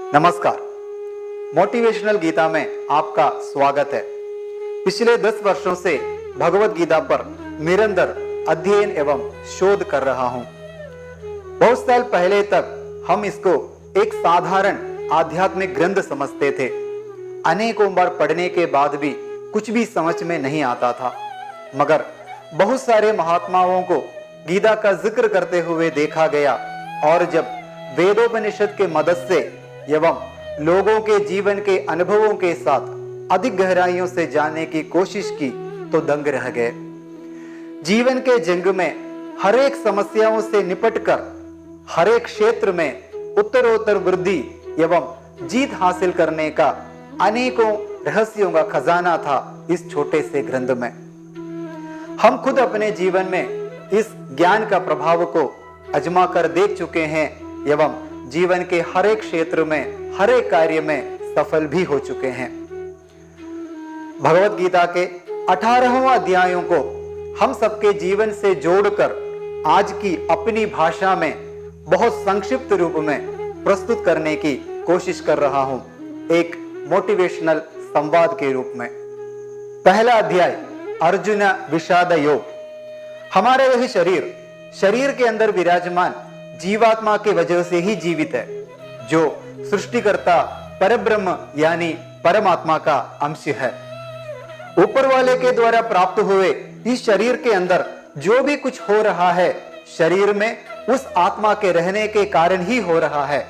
नमस्कार। मोटिवेशनल गीता में आपका स्वागत है। पिछले 10 वर्षों से भगवत गीता पर निरंतर अध्ययन एवं शोध कर रहा हूं। बहुत साल पहले तक हम इसको एक साधारण आध्यात्मिक ग्रंथ समझते थे। अनेकों बार पढ़ने के बाद भी कुछ भी समझ में नहीं आता था, मगर बहुत सारे महात्माओं को गीता का जिक्र करते हुए देखा गया और जब वेदोपनिषद के मदद से एवं लोगों के जीवन के अनुभवों के साथ अधिक गहराइयों से जानने की कोशिश की तो दंग रह गए। जीवन के जंग में हर एक समस्याओं से निपटकर हर एक क्षेत्र में उत्तरोत्तर वृद्धि एवं जीत हासिल करने का अनेकों रहस्यों का खजाना था इस छोटे से ग्रंथ में। हम खुद अपने जीवन में इस ज्ञान का प्रभाव को आजमा कर देख चुके हैं एवं जीवन के हर एक क्षेत्र में हर एक कार्य में सफल भी हो चुके हैं। भगवत गीता के 18वां अध्यायों को हम सबके जीवन से जोड़कर आज की अपनी भाषा में बहुत संक्षिप्त रूप में प्रस्तुत करने की कोशिश कर रहा हूं, एक मोटिवेशनल संवाद के रूप में। पहला अध्याय, अर्जुन विषाद योग। हमारा यह शरीर के अंदर विराजमान जीवात्मा के वजह से ही जीवित है, जो सृष्टिकर्ता परब्रह्म यानी परमात्मा का अंश है। ऊपर वाले के द्वारा प्राप्त हुए इस शरीर के अंदर जो भी कुछ हो रहा है, शरीर में उस आत्मा के रहने के कारण ही हो रहा है,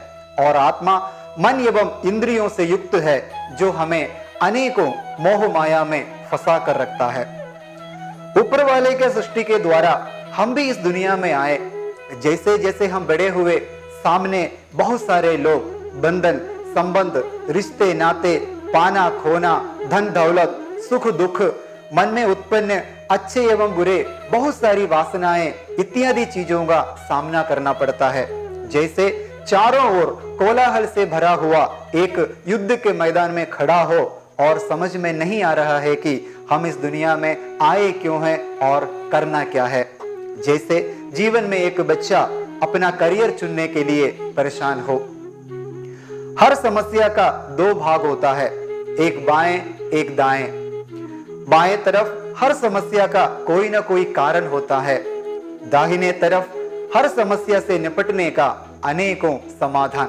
और आत्मा मन एवं इंद्रियों से युक्त है, जो हमें अनेकों मोह माया में फंसा कर रखता है। ऊपर वाले के सृष्टि के द्वारा हम भी इस दुनिया में आए। जैसे जैसे हम बड़े हुए, सामने बहुत सारे लोग, बंधन, संबंध, रिश्ते नाते, पाना खोना, धन दौलत, सुख दुख, मन में उत्पन्न अच्छे एवं बुरे बहुत सारी वासनाएं इत्यादि चीजों का सामना करना पड़ता है। जैसे चारों ओर कोलाहल से भरा हुआ एक युद्ध के मैदान में खड़ा हो और समझ में नहीं आ रहा है कि हम इस दुनिया में आए क्यों हैं और करना क्या है। जैसे जीवन में एक बच्चा अपना करियर चुनने के लिए परेशान हो। हर समस्या का 2 भाग होता है, एक बाएं एक दाएं। बाएं तरफ हर समस्या का कोई ना कोई कारण होता है, दाहिने तरफ हर समस्या से निपटने का अनेकों समाधान।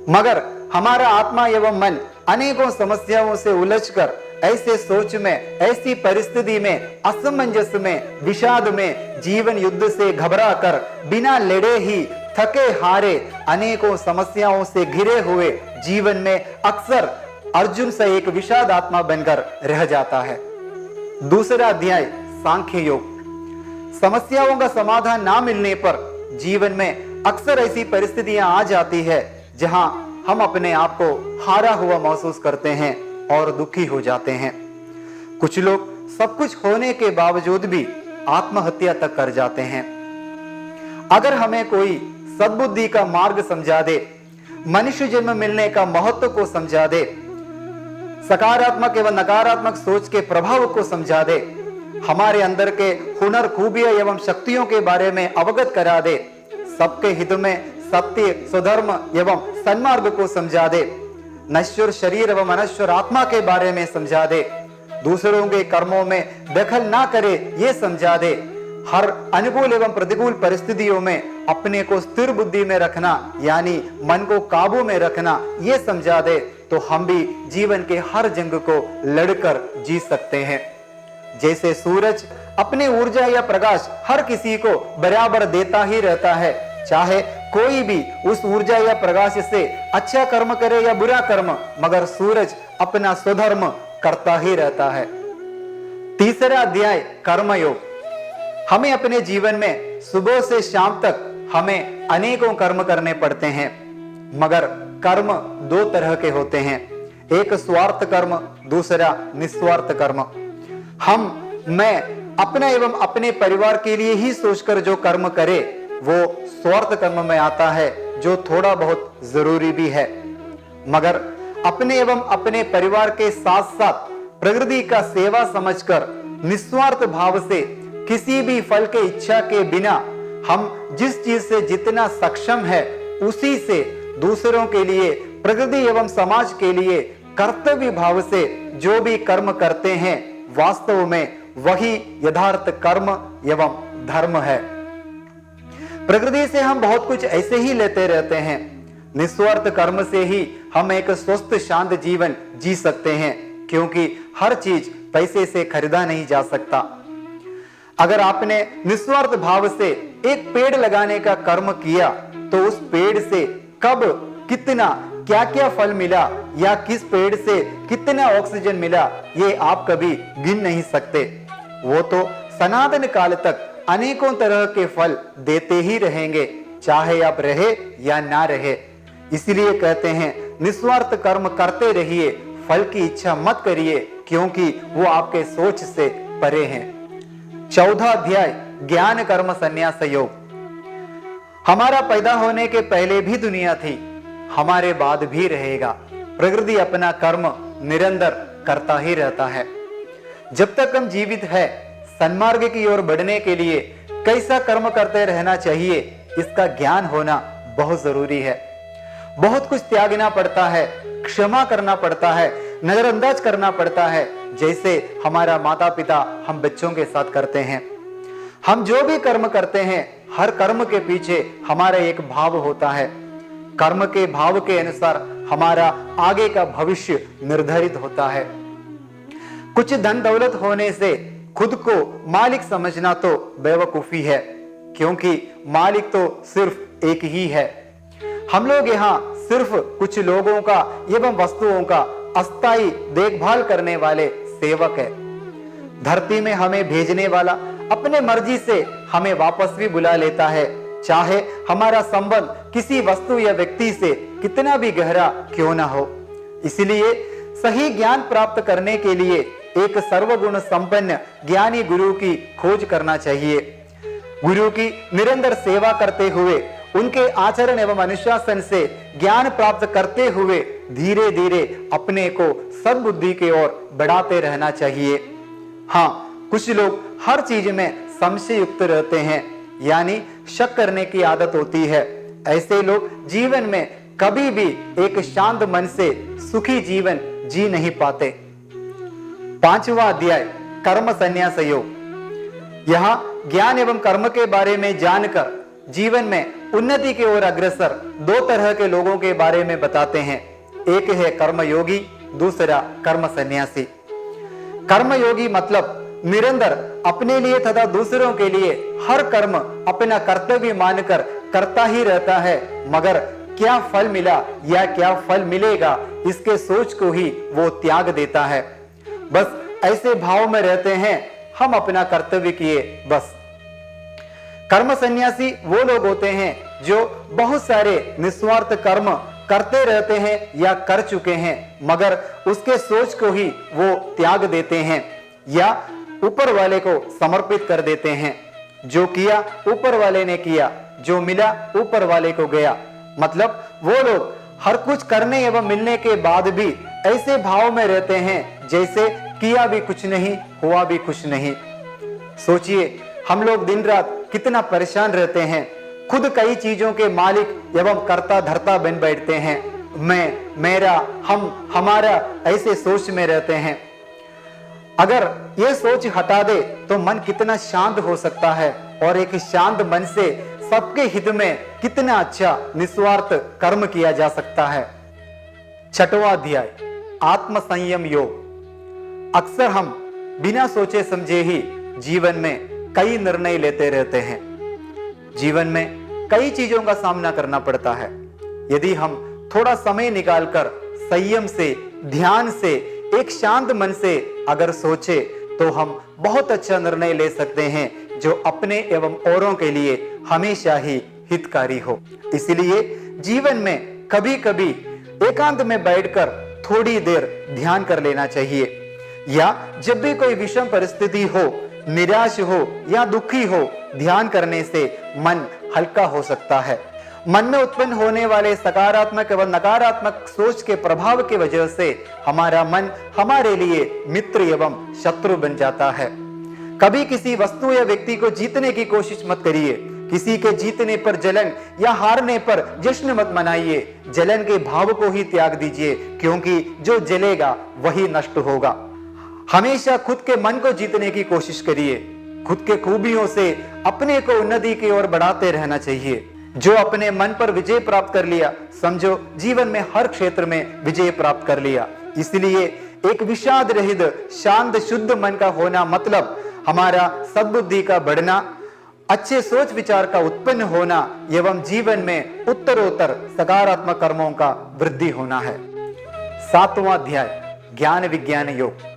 मगर हमारा आत्मा एवं मन अनेकों समस्याओं से उलझकर ऐसे सोच में, ऐसी परिस्थिति में, असमंजस में, विषाद में, जीवन युद्ध से घबरा कर बिना लड़े ही थके हारे अनेकों समस्याओं से घिरे हुए जीवन में अक्सर अर्जुन से एक विषाद आत्मा बनकर रह जाता है। दूसरा अध्याय, सांख्य योग। समस्याओं का समाधान ना मिलने पर जीवन में अक्सर ऐसी परिस्थितियां आ जाती है जहां हम अपने आप को हारा हुआ महसूस करते हैं और दुखी हो जाते हैं। कुछ लोग सब कुछ होने के बावजूद भी आत्महत्या तक कर जाते हैं। अगर हमें कोई सद्बुद्धि का मार्ग समझा दे, मनुष्य जन्म मिलने का महत्व को समझा दे, सकारात्मक एवं नकारात्मक सोच के प्रभाव को समझा दे, हमारे अंदर के हुनर, खूबियां एवं शक्तियों के बारे में अवगत करा दे, सबके हित में सत्य, स्वधर्म एवं सन्मार्ग को समझा दे, नश्वर शरीर एवं अनश्वर आत्मा के बारे में समझा दे, दूसरों के कर्मों में दखल ना करे ये समझा दे, हर अनुकूल एवं प्रतिकूल परिस्थितियों में अपने को स्थिर बुद्धि में रखना यानी मन को काबू में रखना ये समझा दे, तो हम भी जीवन के हर जंग को लड़कर जी सकते हैं। जैसे सूरज अपनी ऊर्जा या प्रकाश हर किसी को बराबर देता ही रहता है, चाहे कोई भी उस ऊर्जा या प्रकाश से अच्छा कर्म करे या बुरा कर्म, मगर सूरज अपना स्वधर्म करता ही रहता है। तीसरा अध्याय, कर्मयोग। हमें अपने जीवन में सुबह से शाम तक हमें अनेकों कर्म करने पड़ते हैं, मगर कर्म 2 तरह के होते हैं, एक स्वार्थ कर्म, दूसरा निस्वार्थ कर्म। मैं अपना एवं अपने परिवार के लिए ही सोचकर जो कर्म करे वो स्वार्थ कर्म में आता है, जो थोड़ा बहुत जरूरी भी है। मगर अपने एवं अपने परिवार के साथ साथ प्रकृति का सेवा समझकर निस्वार्थ भाव से किसी भी फल के इच्छा के बिना हम जिस चीज से जितना सक्षम है उसी से दूसरों के लिए प्रकृति एवं समाज के लिए कर्तव्य भाव से जो भी कर्म करते हैं, वास्तव में वही यथार्थ कर्म एवं धर्म है। प्रकृति से हम बहुत कुछ ऐसे ही लेते रहते हैं। निस्वार्थ कर्म से ही हम एक स्वस्थ शांत जीवन जी सकते हैं, क्योंकि हर चीज पैसे से खरीदा नहीं जा सकता। अगर आपने निस्वार्थ भाव से एक पेड़ लगाने का कर्म किया तो उस पेड़ से कब कितना क्या क्या फल मिला या किस पेड़ से कितना ऑक्सीजन मिला, ये आप कभी गिन नहीं सकते। वो तो सनातन काल तक अनेकों तरह के फल देते ही रहेंगे, चाहे आप रहे या ना रहे। इसलिए कहते हैं निस्वार्थ कर्म करते रहिए, फल की इच्छा मत करिए, क्योंकि वो आपके सोच से परे हैं। 14वां अध्याय ज्ञान कर्म संन्यास योग। हमारा पैदा होने के पहले भी दुनिया थी, हमारे बाद भी रहेगा। प्रकृति अपना कर्म निरंतर करता ही रहता है। जब तक हम जीवित है, सन्मार्ग की ओर बढ़ने के लिए कैसा कर्म करते रहना चाहिए, इसका ज्ञान होना बहुत जरूरी है। बहुत कुछ त्यागना पड़ता है, क्षमा करना पड़ता है, नजरअंदाज करना पड़ता है, जैसे हमारा माता पिता हम बच्चों के साथ करते हैं। हम जो भी कर्म करते हैं, हर कर्म के पीछे हमारा एक भाव होता है। कर्म के भाव के अनुसार हमारा आगे का भविष्य निर्धारित होता है। कुछ धन दौलत होने से खुद को मालिक समझना तो बेवकूफी है, क्योंकि मालिक तो सिर्फ एक ही है। हम लोग यहाँ सिर्फ कुछ लोगों का एवं वस्तुओं का अस्थायी देखभाल करने वाले सेवक है। धरती में हमें भेजने वाला अपने मर्जी से हमें वापस भी बुला लेता है, चाहे हमारा संबंध किसी वस्तु या व्यक्ति से कितना भी गहरा क्यों ना हो। इसलिए सही ज्ञान प्राप्त करने के लिए एक सर्वगुण संपन्न ज्ञानी गुरु की खोज करना चाहिए। गुरु की निरंतर सेवा करते हुए, उनके आचरण एवं अनुशासन से ज्ञान प्राप्त करते हुए धीरे धीरे अपने को सद्बुद्धि की ओर बढ़ाते रहना चाहिए। हाँ, कुछ लोग हर चीज में संशय युक्त रहते हैं, यानी शक करने की आदत होती है। ऐसे लोग जीवन में कभी भी एक शांत मन से सुखी जीवन जी नहीं पाते। 5वां अध्याय कर्म संन्यास योग। यहाँ ज्ञान एवं कर्म के बारे में जानकर जीवन में उन्नति की ओर अग्रसर दो तरह के लोगों के बारे में बताते हैं। एक है कर्मयोगी, दूसरा कर्म सन्यासी। कर्मयोगी मतलब निरंतर अपने लिए तथा दूसरों के लिए हर कर्म अपना कर्तव्य मानकर करता ही रहता है, मगर क्या फल मिला या क्या फल मिलेगा इसके सोच को ही वो त्याग देता है। बस ऐसे भाव में रहते हैं, हम अपना कर्तव्य किए बस। कर्म सन्यासी वो लोग होते हैं जो बहुत सारे निस्वार्थ कर्म करते रहते हैं या कर चुके हैं, मगर उसके सोच को ही वो त्याग देते हैं या ऊपर वाले को समर्पित कर देते हैं। जो किया ऊपर वाले ने किया, जो मिला ऊपर वाले को गया। मतलब वो लोग हर कुछ करने एवं मिलने के बाद भी ऐसे भाव में रहते हैं जैसे किया भी कुछ नहीं, हुआ भी कुछ नहीं। सोचिए, हम लोग दिन रात कितना परेशान रहते हैं, खुद कई चीजों के मालिक एवं कर्ता धर्ता बन बैठते हैं। मैं, मेरा, हम, हमारा ऐसे सोच में रहते हैं। अगर ये सोच हटा दे तो मन कितना शांत हो सकता है, और एक शांत मन से सबके हित में कितना अच्छा निस्वार्थ कर्म किया जा सकता है। 6वां अध्याय आत्म संयम योग। अक्सर हम बिना सोचे समझे ही जीवन में कई निर्णय लेते रहते हैं। जीवन में कई चीजों का सामना करना पड़ता है। यदि हम थोड़ा समय निकालकर संयम से, ध्यान से, एक शांत मन से अगर सोचे तो हम बहुत अच्छा निर्णय ले सकते हैं, जो अपने एवं औरों के लिए हमेशा ही हितकारी हो। इसलिए जीवन में कभी कभी एकांत में बैठकर थोड़ी देर ध्यान कर लेना चाहिए, या जब भी कोई विषम परिस्थिति हो, निराश हो या दुखी हो, ध्यान करने से मन हल्का हो सकता है। मन में उत्पन्न होने वाले सकारात्मक एवं नकारात्मक सोच के प्रभाव की वजह से हमारा मन हमारे लिए मित्र एवं शत्रु बन जाता है। कभी किसी वस्तु या व्यक्ति को जीतने की कोशिश मत करिए, किसी के जीतने पर जलन या हारने पर जश्न मत मनाइए। जलन के भाव को ही त्याग दीजिए, क्योंकि जो जलेगा वही नष्ट होगा। हमेशा खुद के मन को जीतने की कोशिश करिए। खुद के खूबियों से अपने को उन्नति की ओर बढ़ाते रहना चाहिए। जो अपने मन पर विजय प्राप्त कर लिया, समझो जीवन में हर क्षेत्र में विजय प्राप्त कर लिया। इसलिए एक विषाद रहित शांत शुद्ध मन का होना मतलब हमारा सद्बुद्धि का बढ़ना, अच्छे सोच विचार का उत्पन्न होना एवं जीवन में उत्तरोत्तर सकारात्मक कर्मों का वृद्धि होना है। 7वां अध्याय ज्ञान विज्ञान योग।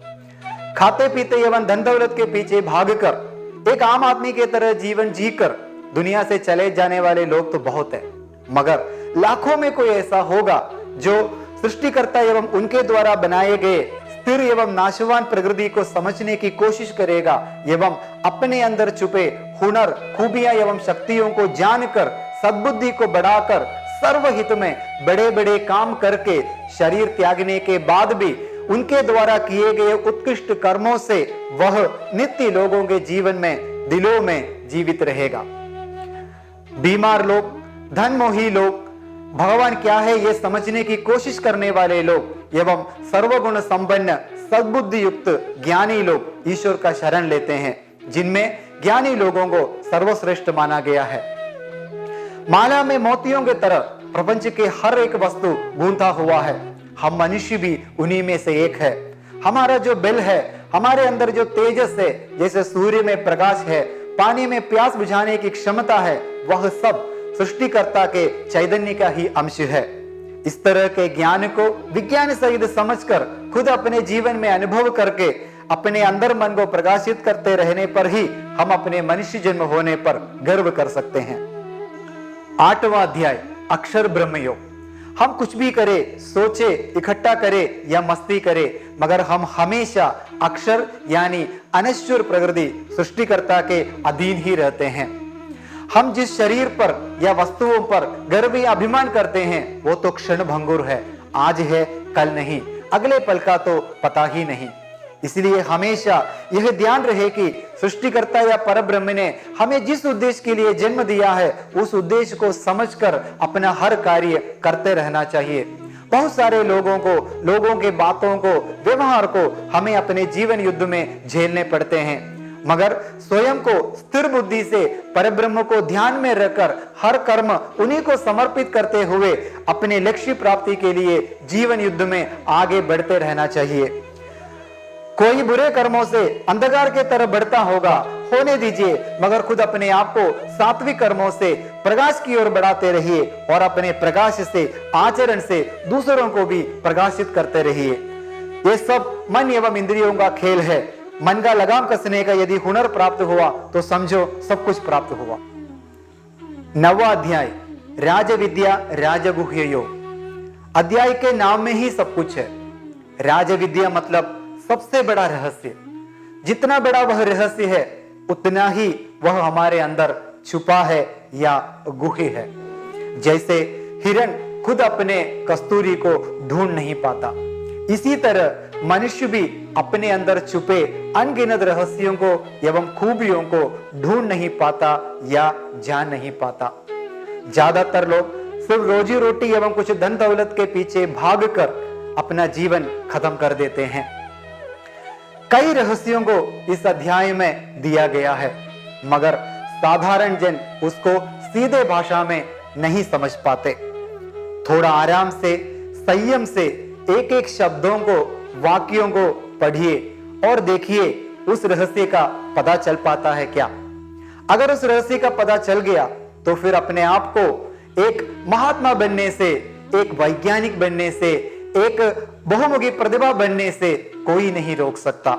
खाते पीते एवं धन दौलत के पीछे भागकर एक आम आदमी के तरह जीवन जीकर दुनिया से चले जाने वाले लोग तो बहुत है, मगर लाखों में कोई ऐसा होगा जो सृष्टिकर्ता एवं उनके द्वारा बनाए गए स्थिर एवं नाशवान प्रकृति को समझने की कोशिश करेगा एवं अपने अंदर छुपे हुनर, खूबियां एवं शक्तियों को जानकर सद्बुद्धि को बढ़ाकर सर्वहित में बड़े बड़े काम करके शरीर त्यागने के बाद भी उनके द्वारा किए गए उत्कृष्ट कर्मों से वह नित्य लोगों के जीवन में दिलों में जीवित रहेगा। बीमार लोग, धनमोही लोग, भगवान क्या है ये समझने की कोशिश करने वाले लोग एवं सर्वगुण संपन्न सद्बुद्धि युक्त ज्ञानी लोग ईश्वर का शरण लेते हैं, जिनमें ज्ञानी लोगों को सर्वश्रेष्ठ माना गया है। माला में मोतियों के तरह प्रपंच के हर एक वस्तु गूंथा हुआ है। हम मनुष्य भी उन्हीं में से एक है। हमारा जो बल है, हमारे अंदर जो तेजस है, जैसे सूर्य में प्रकाश है, पानी में प्यास बुझाने की क्षमता है, वह सब सृष्टिकर्ता के चैतन्य का ही अंश है। इस तरह के ज्ञान को विज्ञान सहित समझकर खुद अपने जीवन में अनुभव करके अपने अंदर मन को प्रकाशित करते रहने पर ही हम अपने मनुष्य जन्म होने पर गर्व कर सकते हैं। 8वां अध्याय अक्षर ब्रह्म योग। हम कुछ भी करें, सोचे, इकट्ठा करें या मस्ती करें, मगर हम हमेशा अक्षर यानी अनश्वर प्रकृति सृष्टिकर्ता के अधीन ही रहते हैं। हम जिस शरीर पर या वस्तुओं पर गर्व या अभिमान करते हैं वो तो क्षण भंगुर है, आज है कल नहीं, अगले पल का तो पता ही नहीं। इसलिए हमेशा यह ध्यान रहे कि सृष्टिकर्ता या परब्रह्म ने हमें जिस उद्देश्य के लिए जन्म दिया है उस उद्देश्य को समझकर अपना हर कार्य करते रहना चाहिए। बहुत सारे लोगों के बातों को, व्यवहार को हमें अपने जीवन युद्ध में झेलने पड़ते हैं, मगर स्वयं को स्थिर बुद्धि से परब्रह्म को ध्यान में रखकर हर कर्म उन्हीं को समर्पित करते हुए अपने लक्ष्य प्राप्ति के लिए जीवन युद्ध में आगे बढ़ते रहना चाहिए। कोई बुरे कर्मों से अंधकार के तरफ बढ़ता होगा, होने दीजिए, मगर खुद अपने आप को सात्विक कर्मों से प्रकाश की ओर बढ़ाते रहिए और अपने प्रकाश से, आचरण से दूसरों को भी प्रकाशित करते रहिए। ये सब मन एवं इंद्रियों का खेल है। मन का लगाम कसने का यदि हुनर प्राप्त हुआ तो समझो सब कुछ प्राप्त हुआ। 9वां अध्याय राज विद्या राजगुह्य योग। अध्याय के नाम में ही सब कुछ है। राज विद्या मतलब सबसे बड़ा रहस्य। जितना बड़ा वह रहस्य है उतना ही वह हमारे अंदर छुपा है या गुह्य है। जैसे हिरण खुद अपने कस्तूरी को ढूंढ नहीं पाता, इसी तरह मनुष्य भी अपने अंदर छुपे अनगिनत रहस्यों को एवं खूबियों को ढूंढ नहीं पाता या जान नहीं पाता। ज्यादातर लोग सिर्फ रोजी रोटी एवं कुछ धन दौलत के पीछे भागकर अपना जीवन खत्म कर देते हैं। कई रहस्यों को इस अध्याय में दिया गया है, मगर साधारण जन उसको सीधे भाषा में नहीं समझ पाते। थोड़ा आराम से, संयम से एक एक शब्दों को, वाक्यों को पढ़िए और देखिए उस रहस्य का पता चल पाता है क्या। अगर उस रहस्य का पता चल गया तो फिर अपने आप को एक महात्मा बनने से, एक वैज्ञानिक बनने से, एक बहुमुखी प्रतिभा बनने से कोई नहीं रोक सकता।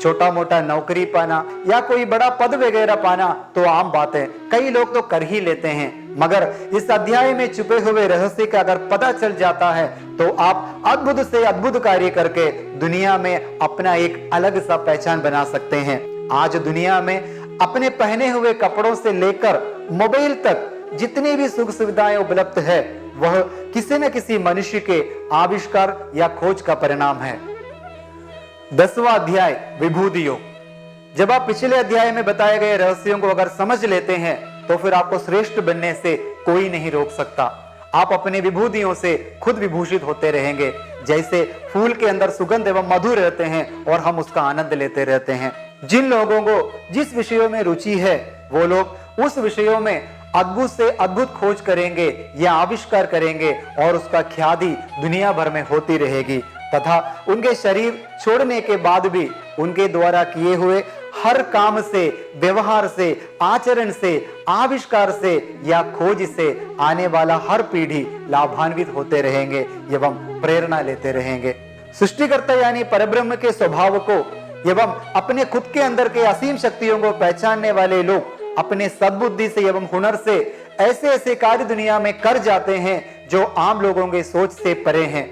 छोटा मोटा नौकरी पाना या कोई बड़ा पद वगैरह पाना तो आम बात है, कई लोग तो कर ही लेते हैं, मगर इस अध्याय में छुपे हुए रहस्य का अगर पता चल जाता है तो आप अद्भुत से अद्भुत कार्य करके दुनिया में अपना एक अलग सा पहचान बना सकते हैं। आज दुनिया में अपने पहने हुए कपड़ों से लेकर मोबाइल तक जितनी भी सुख सुविधाएं उपलब्ध है वह किसी न किसी मनुष्य के आविष्कार या खोज का परिणाम है। 10वां अध्याय विभूति योग। जब आप पिछले अध्याय में बताए गए रहस्यों को अगर समझ लेते हैं तो फिर आपको श्रेष्ठ बनने से कोई नहीं रोक सकता। आप अपने विभूतियों से खुद विभूषित होते रहेंगे। जैसे फूल के अंदर सुगंध एवं मधु रहते हैं और हम उसका आनंद लेते रहते हैं। जिन लोगों को जिस विषयों में रुचि है वो लोग उस विषयों में अद्भुत से अद्भुत खोज करेंगे या आविष्कार करेंगे और उसका ख्याति दुनिया भर में होती रहेगी तथा उनके शरीर छोड़ने के बाद भी उनके द्वारा किए हुए हर काम से, व्यवहार से, आचरण से, आविष्कार से या खोज से आने वाला हर पीढ़ी लाभान्वित होते रहेंगे एवं प्रेरणा लेते रहेंगे। सृष्टिकर्ता यानी परब्रह्म के स्वभाव को एवं अपने खुद के अंदर के असीम शक्तियों को पहचानने वाले लोग अपने सद्बुद्धि से एवं हुनर से ऐसे ऐसे कार्य दुनिया में कर जाते हैं जो आम लोगों के सोच से परे हैं।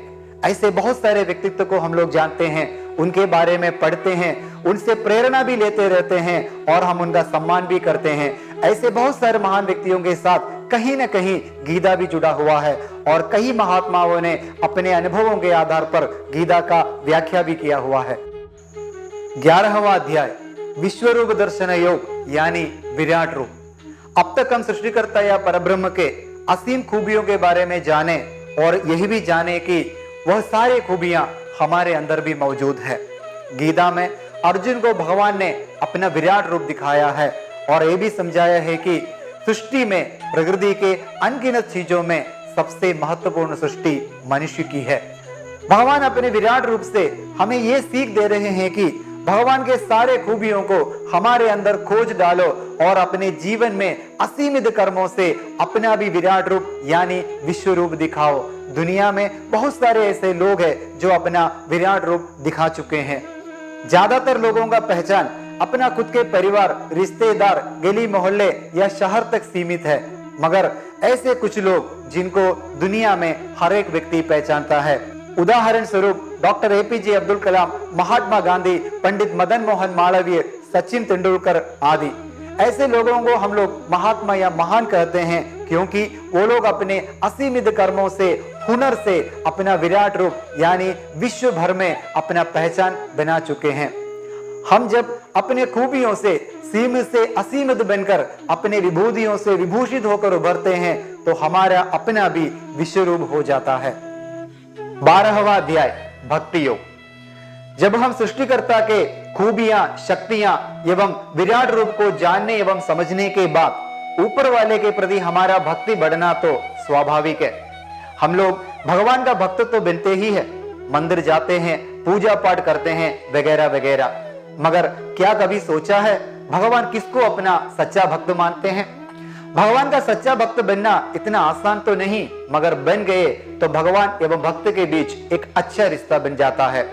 ऐसे बहुत सारे व्यक्तित्व को हम लोग जानते हैं, उनके बारे में पढ़ते हैं, उनसे प्रेरणा भी लेते रहते हैं और हम उनका सम्मान भी करते हैं। ऐसे बहुत सारे महान व्यक्तियों के साथ कहीं न कहीं गीता भी जुड़ा हुआ है और कई महात्माओं ने अपने अनुभवों के आधार पर गीता का व्याख्या भी किया हुआ है। 11वां अध्याय विश्वरूप दर्शन योग यानी विराट रूप। अब तक हम सृष्टिकर्ता या परब्रह्म के असीम खूबियों के बारे में जाने और यही भी जाने कि वह सारी खूबियां हमारे अंदर भी मौजूद है। गीता में अर्जुन को भगवान ने अपना विराट रूप दिखाया है और यह भी समझाया है कि सृष्टि में प्रकृति के अनगिनत चीजों में सबसे महत्वपूर्ण सृष्टि मनुष्य की है। भगवान अपने विराट रूप से हमें यह सीख दे रहे हैं कि भगवान के सारे खूबियों को हमारे अंदर खोज डालो और अपने जीवन में असीमित कर्मों से अपना भी विराट रूप यानी विश्व रूप दिखाओ। दुनिया में बहुत सारे ऐसे लोग हैं जो अपना विराट रूप दिखा चुके हैं। ज्यादातर लोगों का पहचान अपना खुद के परिवार, रिश्तेदार, गली मोहल्ले या शहर तक सीमित है, मगर ऐसे कुछ लोग जिनको दुनिया में हर एक व्यक्ति पहचानता है। उदाहरण स्वरूप डॉक्टर एपीजे अब्दुल कलाम, महात्मा गांधी, पंडित मदन मोहन मालवीय, सचिन तेंदुलकर आदि। ऐसे लोगों को हम लोग महात्मा या महान कहते हैं क्योंकि वो लोग अपने असीमित कर्मों से, हुनर से अपना विराट रूप यानी विश्व भर में अपना पहचान बना चुके हैं। हम जब अपने खूबियों से सीमित से असीमित बनकर अपने विभूतियों से विभूषित होकर उभरते हैं तो हमारा अपना भी विश्व रूप हो जाता है। 12वां अध्याय भक्ति योग। जब हम सृष्टिकर्ता के खूबियां, शक्तियां एवं विराट रूप को जानने एवं समझने के बाद ऊपर वाले के प्रति हमारा भक्ति बढ़ना तो स्वाभाविक है। हम लोग भगवान का भक्त तो बनते ही है, मंदिर जाते हैं, पूजा पाठ करते हैं वगैरह वगैरह, मगर क्या कभी सोचा है भगवान किसको अपना सच्चा भक्त मानते हैं? भगवान का सच्चा भक्त बनना इतना आसान तो नहीं, मगर बन गए तो भगवान एवं भक्त के बीच एक अच्छा रिश्ता बन जाता है।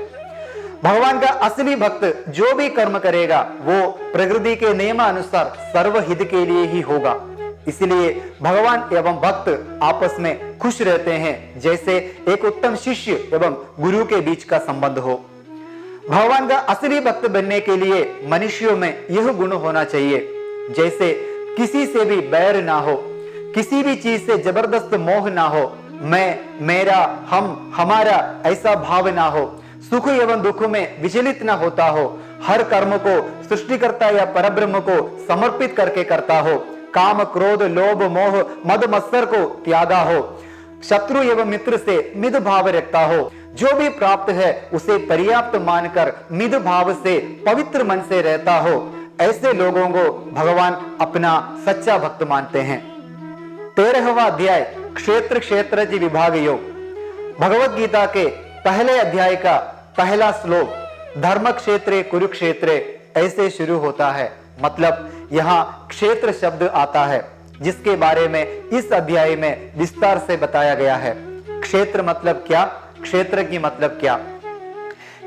भगवान का असली भक्त जो भी कर्म करेगा वो प्रकृति के नियमानुसार सर्वहित के लिए ही होगा। इसलिए भगवान एवं भक्त आपस में खुश रहते हैं, जैसे एक उत्तम शिष्य एवं गुरु के बीच का संबंध हो। भगवान का असली भक्त बनने के लिए मनुष्यों में यह गुण होना चाहिए, जैसे किसी से भी बैर ना हो, किसी भी चीज से जबरदस्त मोह ना हो, मैं, मेरा, हम, हमारा ऐसा भाव ना हो, सुख एवं दुख में विचलित ना होता हो, हर कर्म को सृष्टिकर्ता या परब्रह्म को समर्पित करके करता हो, काम, क्रोध, लोभ, मोह, मद, मत्सर को त्यागा हो, शत्रु एवं मित्र से मिद भाव रखता हो, जो भी प्राप्त है उसे पर्याप्त मानकर मिद भाव से पवित्र मन से रहता हो, ऐसे लोगों को भगवान अपना सच्चा भक्त मानते हैं। 13वां अध्याय क्षेत्र क्षेत्रज्ञ विभाग योग। भगवत गीता के पहले अध्याय का पहला श्लोक धर्म क्षेत्रे कुरुक्षेत्रे ऐसे शुरू होता है। मतलब यहाँ क्षेत्र शब्द आता है, जिसके बारे में इस अध्याय में विस्तार से बताया गया है। क्षेत्र मतलब क्या, क्षेत्र की मतलब क्या।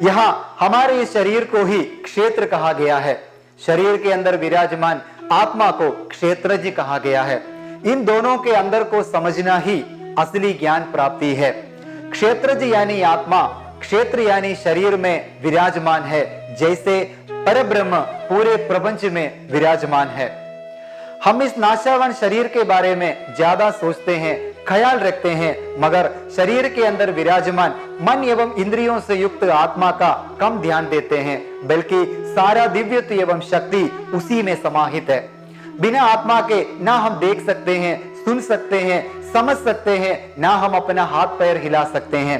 यहाँ हमारे इस शरीर को ही क्षेत्र कहा गया है। शरीर के अंदर विराजमान आत्मा को क्षेत्रज्ञ कहा गया है। इन दोनों के अंदर को समझना ही असली ज्ञान प्राप्ति है। क्षेत्रज्ञ यानी आत्मा, क्षेत्र यानी शरीर में विराजमान है, जैसे परब्रह्म पूरे प्रपंच में विराजमान है। हम इस नाशावान शरीर के बारे में ज्यादा सोचते हैं, ख्याल रखते हैं, मगर शरीर के अंदर विराजमान मन एवं इंद्रियों से युक्त आत्मा का कम ध्यान देते हैं, बल्कि सारा दिव्यत्व एवं शक्ति उसी में समाहित है। बिना आत्मा के ना हम देख सकते हैं, सुन सकते हैं, समझ सकते हैं, ना हम अपना हाथ पैर हिला सकते हैं।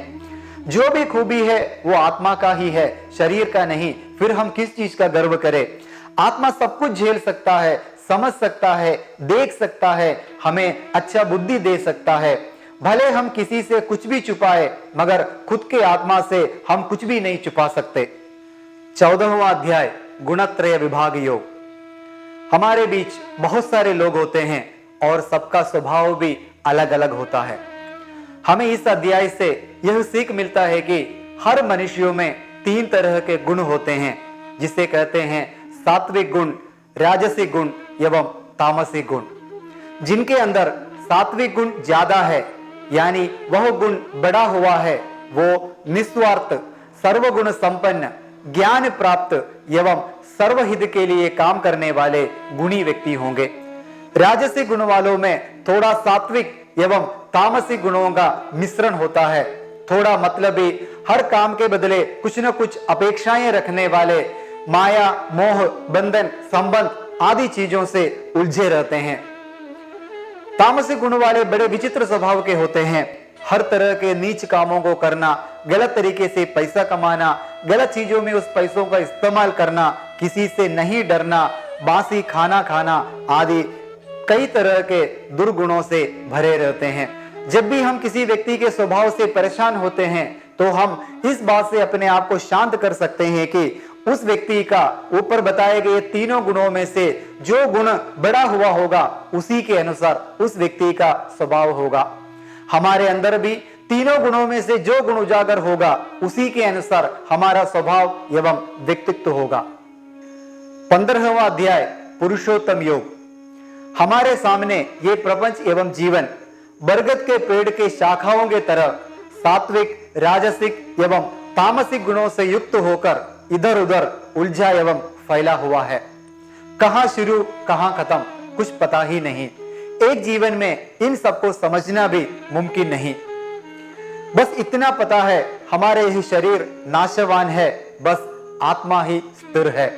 जो भी खूबी है वो आत्मा का ही है, शरीर का नहीं। फिर हम किस चीज का गर्व करें? आत्मा सब कुछ झेल सकता है, समझ सकता है, देख सकता है, हमें अच्छा बुद्धि दे सकता है। भले हम किसी से कुछ भी छुपाए, मगर खुद के आत्मा से हम कुछ भी नहीं छुपा सकते। 14वां अध्याय गुणत्रय विभाग योग। हमारे बीच बहुत सारे लोग होते हैं और सबका स्वभाव भी अलग अलग होता है। हमें इस अध्याय से यह सीख मिलता है कि हर मनुष्यों में 3 तरह के गुण होते हैं, जिसे कहते हैं सात्विक गुण, राजसिक गुण एवं तामसिक गुण। जिनके अंदर सात्विक गुण ज्यादा है, यानी वह गुण बड़ा हुआ है, वो निस्वार्थ, सर्वगुण संपन्न, ज्ञान प्राप्त एवं सर्वहित के लिए काम करने वाले गुणी व्यक्ति होंगे। राजसिक गुण वालों में थोड़ा सात्विक एवं तामसिक गुणों का मिश्रण होता है। थोड़ा मतलबी, हर काम के बदले कुछ न कुछ अपेक्षाएं रखने वाले, माया, मोह, बंधन, संबंध आदि चीजों से उलझे रहते हैं। तामसिक गुण वाले बड़े विचित्र स्वभाव के होते हैं। हर तरह के नीच कामों को करना, गलत तरीके से पैसा कमाना, गलत चीजों में उस पैसों का इस्तेमाल करना, किसी से नहीं डरना, बासी खाना खाना आदि कई तरह के दुर्गुणों से भरे रहते हैं। जब भी हम किसी व्यक्ति के स्वभाव से परेशान होते हैं तो हम इस बात से अपने आप को शांत कर सकते हैं कि उस व्यक्ति का ऊपर बताए गए तीनों गुणों में से जो गुण बड़ा हुआ होगा उसी के अनुसार उस व्यक्ति का स्वभाव होगा। हमारे अंदर भी तीनों गुणों में से जो गुण उजागर होगा उसी के अनुसार हमारा स्वभाव एवं व्यक्तित्व होगा। 15वां अध्याय पुरुषोत्तम योग। हमारे सामने ये प्रपंच एवं जीवन बरगद के पेड़ के शाखाओं के तरह सात्विक, राजसिक एवं तामसिक गुणों से युक्त होकर इधर उधर उलझा एवं फैला हुआ है। कहां शुरू कहां खत्म कुछ पता ही नहीं। एक जीवन में इन सबको समझना भी मुमकिन नहीं। बस इतना पता है, हमारे ही शरीर नाशवान है, बस आत्मा ही स्थिर है।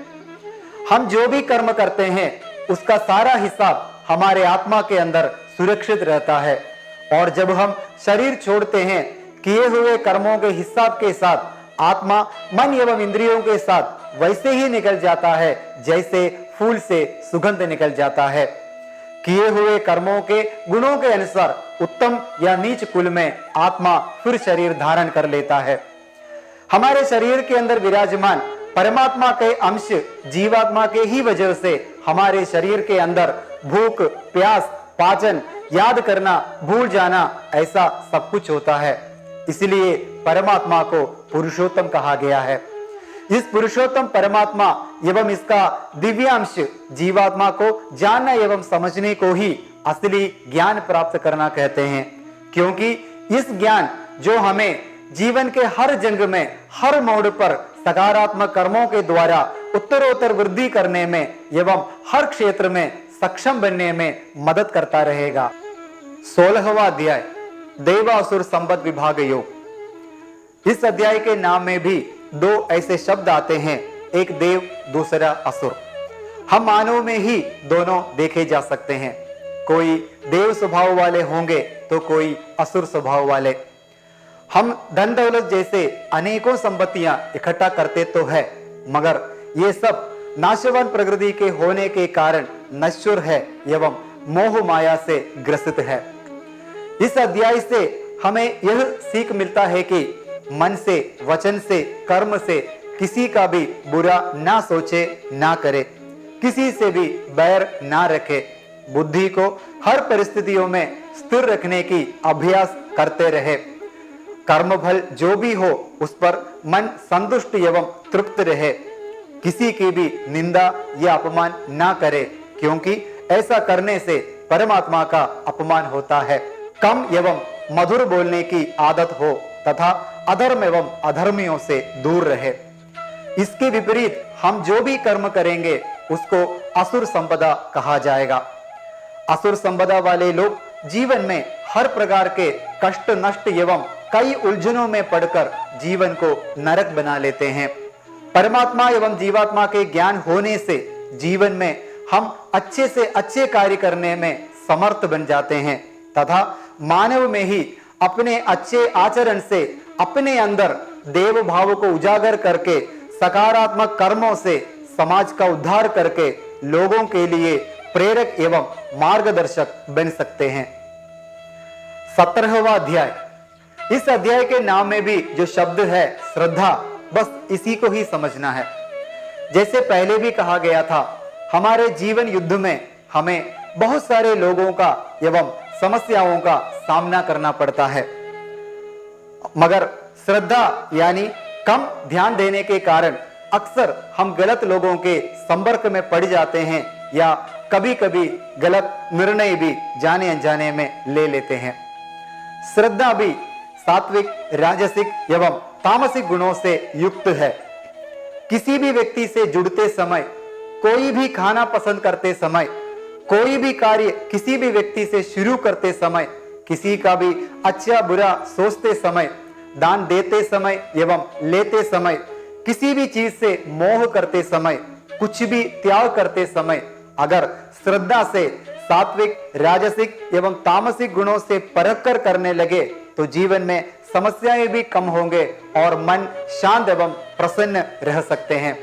हम जो भी कर्म करते हैं उसका सारा हिसाब हमारे आत्मा के अंदर सुरक्षित रहता है, और जब हम शरीर छोड़ते हैं किए हुए कर्मों के हिसाब के साथ आत्मा मन एवं इंद्रियों के साथ वैसे ही निकल जाता है जैसे फूल से सुगंध निकल जाता है। किए हुए कर्मों के गुणों के अनुसार उत्तम या नीच कुल में आत्मा फिर शरीर धारण कर लेता है। हमारे शरीर के अंदर विराजमान परमात्मा के अंश जीवात्मा के ही वजह से हमारे शरीर के अंदर भूख, प्यास, पाचन, याद करना, भूल जाना ऐसा सब कुछ होता है। इसलिए परमात्मा को पुरुषोत्तम कहा गया है। इस पुरुषोत्तम परमात्मा एवं इसका दिव्यांश जीवात्मा को जानना एवं समझने को ही असली ज्ञान प्राप्त करना कहते हैं, क्योंकि इस ज्ञान जो हमें जीवन के हर जंग में, हर मोड़ पर सकारात्मक कर्मों के द्वारा उत्तरोत्तर वृद्धि करने में एवं हर क्षेत्र में सक्षम बनने में मदद करता रहेगा। 16वां अध्याय देवासुर संबंध विभाग योग। इस अध्याय के नाम में भी 2 ऐसे शब्द आते हैं, एक देव दूसरा असुर। हम मानव में ही दोनों देखे जा सकते हैं। कोई देव स्वभाव वाले होंगे तो कोई असुर स्वभाव वाले। हम धन दौलत जैसे अनेकों संपत्तियां इकट्ठा करते तो है, मगर ये सब नाशवान प्रकृति के होने के कारण नश्वर है एवं मोह माया से ग्रसित है। इस अध्याय से हमें यह सीख मिलता है कि मन से, वचन से, कर्म से किसी का भी बुरा ना सोचे, ना करे, किसी से भी बैर ना रखे, बुद्धि को हर परिस्थितियों में स्थिर रखने की अभ्यास करते रहे। कर्म फल जो भी हो उस पर मन संतुष्ट एवं तृप्त रहे, किसी की भी निंदा या अपमान ना करे, क्योंकि ऐसा करने से परमात्मा का अपमान होता है। कम एवं मधुर बोलने की आदत हो तथा अधर्म एवं अधर्मियों से दूर रहे। इसके विपरीत हम जो भी कर्म करेंगे उसको असुर संपदा कहा जाएगा। असुर संपदा वाले लोग जीवन में हर प्रकार के कष्ट, नष्ट एवं कई उलझनों में पड़कर जीवन को नरक बना लेते हैं। परमात्मा एवं जीवात्मा के ज्ञान होने से जीवन में हम अच्छे से अच्छे कार्य करने में समर्थ बन जाते हैं तथा मानव में ही अपने अच्छे आचरण से अपने अंदर देव भाव को उजागर करके सकारात्मक कर्मों से समाज का उद्धार करके लोगों के लिए प्रेरक एवं मार्गदर्शक बन सकते हैं। 17वां अध्याय। इस अध्याय के नाम में भी जो शब्द है श्रद्धा, बस इसी को ही समझना है। जैसे पहले भी कहा गया था, हमारे जीवन युद्ध में हमें बहुत सारे लोगों का एवं समस्याओं का सामना करना पड़ता है, मगर श्रद्धा यानी कम ध्यान देने के कारण अक्सर हम गलत लोगों के संपर्क में पड़ जाते हैं या कभी कभी गलत निर्णय भी जाने अनजाने में ले लेते हैं। श्रद्धा भी सात्विक, राजसिक एवं तामसिक गुणों से युक्त है। किसी भी व्यक्ति से जुड़ते समय, कोई भी खाना पसंद करते समय, कोई भी कार्य किसी भी व्यक्ति से शुरू करते समय, किसी का भी अच्छा बुरा सोचते समय, दान देते समय एवं लेते समय, किसी भी चीज से मोह करते समय, कुछ भी त्याग करते समय अगर श्रद्धा से सात्विक, राजसिक एवं तामसिक गुणों से परख कर करने लगे तो जीवन में समस्याएं भी कम होंगे और मन शांत एवं प्रसन्न रह सकते हैं।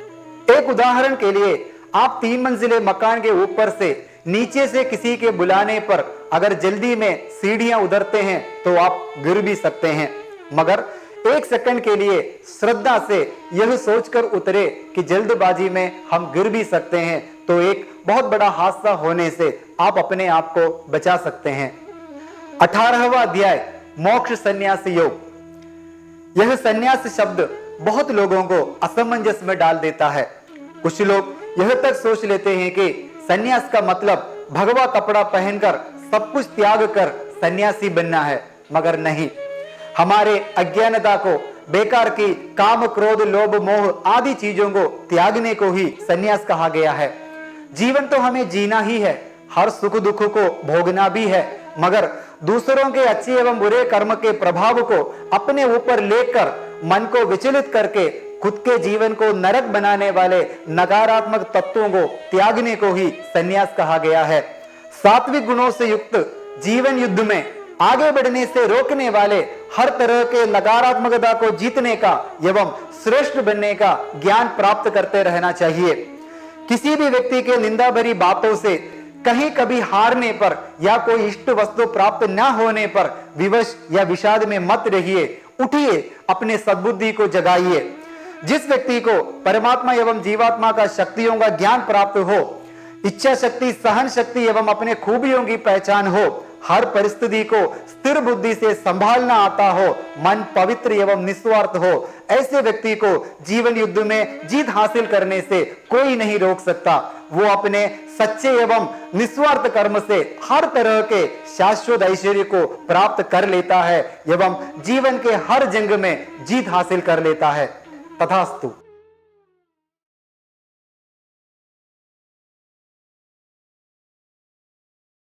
एक उदाहरण के लिए, आप 3 मंजिले मकान के ऊपर से नीचे से किसी के बुलाने पर अगर जल्दी में सीढ़ियां उतरते हैं तो आप गिर भी सकते हैं, मगर 1 सेकंड के लिए श्रद्धा से यह सोचकर उतरे कि जल्दबाजी में हम गिर भी सकते हैं तो एक बहुत बड़ा हादसा होने से आप अपने आप को बचा सकते हैं। 18वां अध्याय, मोक्ष संन्यास योग। यह संन्यास शब्द बहुत लोगों को असमंजस में डाल देता है। कुछ लोग यह तक सोच लेते हैं कि संन्यास का मतलब भगवा कपड़ा पहनकर सब कुछ त्याग कर सन्यासी बनना है, मगर नहीं। हमारे अज्ञानता को, बेकार की काम, क्रोध, लोभ, मोह आदि चीजों को त्यागने को ही संन्यास कहा गया है। जीवन तो हमें जीना ही है, हर सुख दुख को भोगना भी है, मगर दूसरों के अच्छे एवं बुरे कर्म के प्रभाव को अपने ऊपर लेकर मन को विचलित करके खुद के जीवन को नरक बनाने वाले नकारात्मक तत्वों को त्यागने को ही संन्यास कहा गया है। सात्विक गुणों से युक्त जीवन युद्ध में आगे बढ़ने से रोकने वाले हर तरह के नकारात्मकता को जीतने का एवं श्रेष्ठ बनने का ज्ञान प्राप्त करते रहना चाहिए। किसी भी व्यक्ति के निंदा भरी बातों से कहीं कभी हारने पर या कोई इष्ट वस्तु प्राप्त न होने पर विवश या विषाद में मत रहिए, उठिए, अपने सद्बुद्धि को जगाइए। जिस व्यक्ति को परमात्मा एवं जीवात्मा का शक्तियों का ज्ञान प्राप्त हो, इच्छा शक्ति, सहन शक्ति एवं अपने खूबियों की पहचान हो, हर परिस्थिति को स्थिर बुद्धि से संभालना आता हो, मन पवित्र एवं निस्वार्थ हो, ऐसे व्यक्ति को जीवन युद्ध में जीत हासिल करने से कोई नहीं रोक सकता। वो अपने सच्चे एवं निस्वार्थ कर्म से हर तरह के शाश्वत ऐश्वर्य को प्राप्त कर लेता है एवं जीवन के हर जंग में जीत हासिल कर लेता है। तथास्तु।